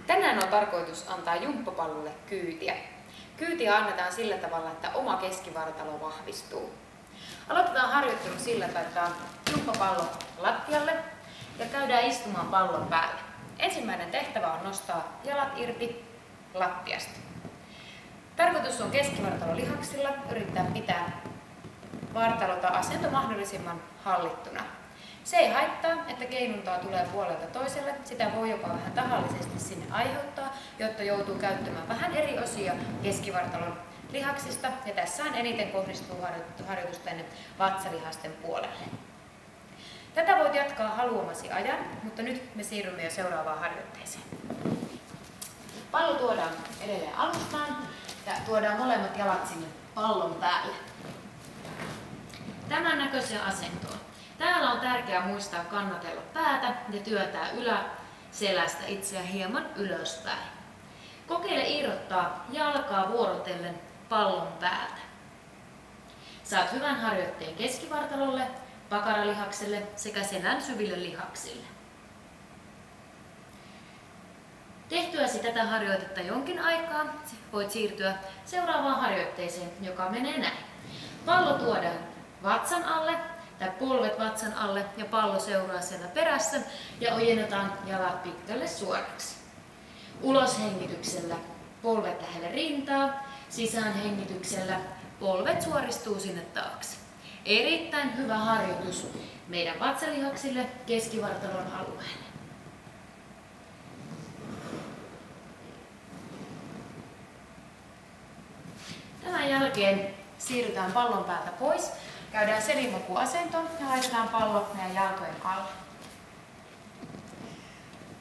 Tänään on tarkoitus antaa jumppapallolle kyytiä. Kyytiä annetaan sillä tavalla, että oma keskivartalo vahvistuu. Aloitetaan harjoittelu sillä, että laitetaan jumppapallo lattialle ja käydään istumaan pallon päälle. Ensimmäinen tehtävä on nostaa jalat irti lattiasta. Tarkoitus on keskivartalon lihaksilla yrittää pitää vartalota asento mahdollisimman hallittuna. Se ei haittaa, että keinuntaa tulee puolelta toiselle. Sitä voi jopa vähän tahallisesti sinne aiheuttaa, jotta joutuu käyttämään vähän eri osia keskivartalon lihaksista. Ja tässä eniten kohdistuu harjoitus tänne vatsalihasten puolelle. Tätä voit jatkaa haluamasi ajan, mutta nyt me siirrymme jo seuraavaan harjoitteeseen. Pallo tuodaan edelleen alustaan ja tuodaan molemmat jalat sinne pallon päälle. Tämän näköiseen asentoon. Täällä on tärkeää muistaa kannatella päätä ja työntää yläselästä itseä hieman ylöspäin. Kokeile irrottaa jalkaa vuorotellen pallon päältä. Saat hyvän harjoitteen keskivartalolle, pakaralihakselle sekä selän syville lihaksille. Tehtyäsi tätä harjoitetta jonkin aikaa, voit siirtyä seuraavaan harjoitteeseen, joka menee näin. Pallo tuodaan vatsan alle tai polvet vatsan alle ja pallo seuraa siellä perässä ja ojennetaan jalat pitkälle suoraksi. Uloshengityksellä polvet lähelle rintaa, sisäänhengityksellä polvet suoristuu sinne taakse. Erittäin hyvä harjoitus meidän vatsalihaksille keskivartalon alueelle. Tämän jälkeen siirrytään pallon päältä pois. Käydään selimokuasentoon ja laitetaan pallo meidän jalkojen alle.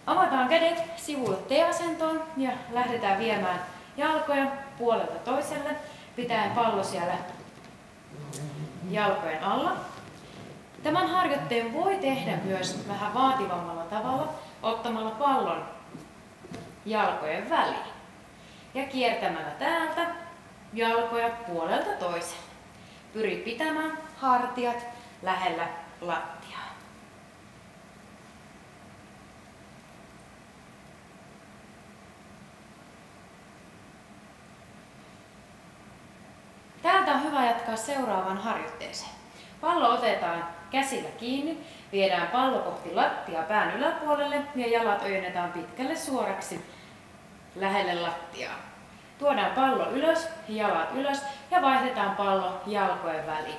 Avataan kädet sivulle T-asentoon ja lähdetään viemään jalkoja puolelta toiselle, pitäen pallo siellä jalkojen alla. Tämän harjoitteen voi tehdä myös vähän vaativammalla tavalla, ottamalla pallon jalkojen väliin ja kiertämällä täältä jalkoja puolelta toiselle. Pyri pitämään hartiat lähellä lattiaa. Täältä on hyvä jatkaa seuraavaan harjoitteeseen. Pallo otetaan käsillä kiinni, viedään pallo kohti lattiaa pään yläpuolelle ja jalat ojennetaan pitkälle suoraksi lähelle lattiaa. Tuodaan pallo ylös, jalat ylös ja vaihdetaan pallo jalkojen väliin.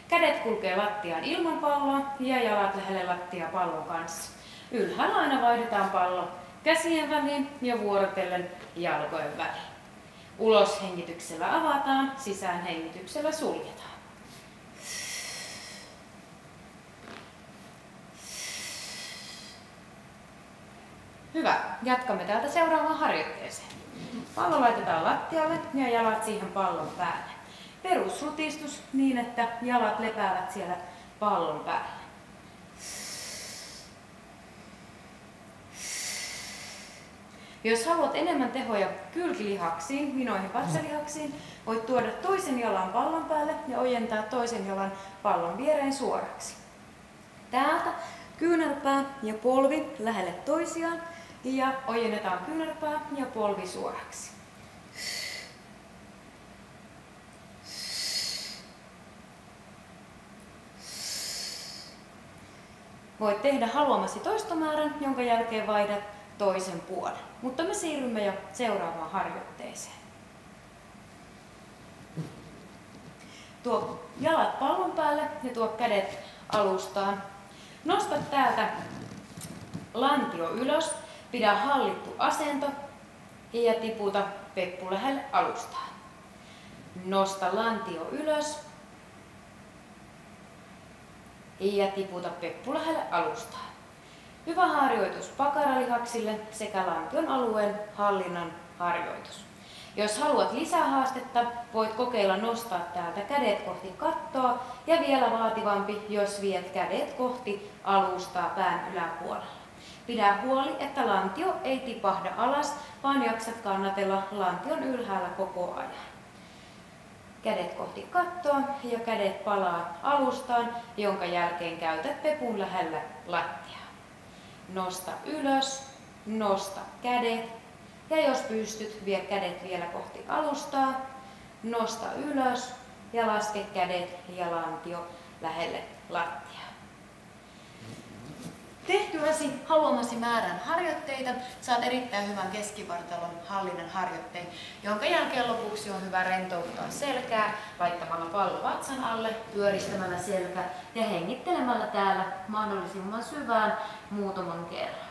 Kädet kulkee lattiaan ilman palloa ja jalat lähelle lattiaa pallon kanssa. Ylhäällä aina vaihdetaan pallo käsien väliin ja vuorotellen jalkojen väliin. Uloshengityksellä avataan, sisäänhengityksellä suljetaan. Hyvä, jatkamme täältä seuraavaan harjoitteeseen. Pallo laitetaan lattialle ja jalat siihen pallon päälle. Perusrutistus niin, että jalat lepäävät siellä pallon päällä. Jos haluat enemmän tehoja kylkilihaksiin, vinoihin vatsalihaksiin, voit tuoda toisen jalan pallon päälle ja ojentaa toisen jalan pallon viereen suoraksi. Täältä kyynärpää ja polvi lähelle toisiaan ja ojennetaan kyynärpää ja polvi suoraksi. Voit tehdä haluamasi toistomäärän, jonka jälkeen vaihdat toisen puolen. Mutta me siirrymme jo seuraavaan harjoitteeseen. Tuo jalat pallon päälle ja tuo kädet alustaan. Nosta täältä lantio ylös, pidä hallittu asento ja tiputa peppu lähelle alustaan. Nosta lantio ylös ja tiputa peppu lähelle alustaan. Hyvä harjoitus pakaralihaksille sekä lantion alueen hallinnan harjoitus. Jos haluat lisää haastetta, voit kokeilla nostaa täältä kädet kohti kattoa ja vielä vaativampi, jos viet kädet kohti alustaa pään yläpuolella. Pidä huoli, että lantio ei tipahda alas, vaan jaksat kannatella lantion ylhäällä koko ajan. Kädet kohti kattoa ja kädet palaa alustaan, jonka jälkeen käytät pepun lähellä lattiaa. Nosta ylös, nosta kädet Ja jos pystyt, vie kädet vielä kohti alustaa, nosta ylös ja laske kädet ja lantio lähelle lattiaa. Tehtyäsi haluamasi määrän harjoitteita saat erittäin hyvän keskivartalon hallinnan harjoitteen, jonka jälkeen lopuksi on hyvä rentouttaa selkää laittamalla pallo vatsan alle, pyöristämällä selkä ja hengittelemällä täällä mahdollisimman syvään muutaman kerran.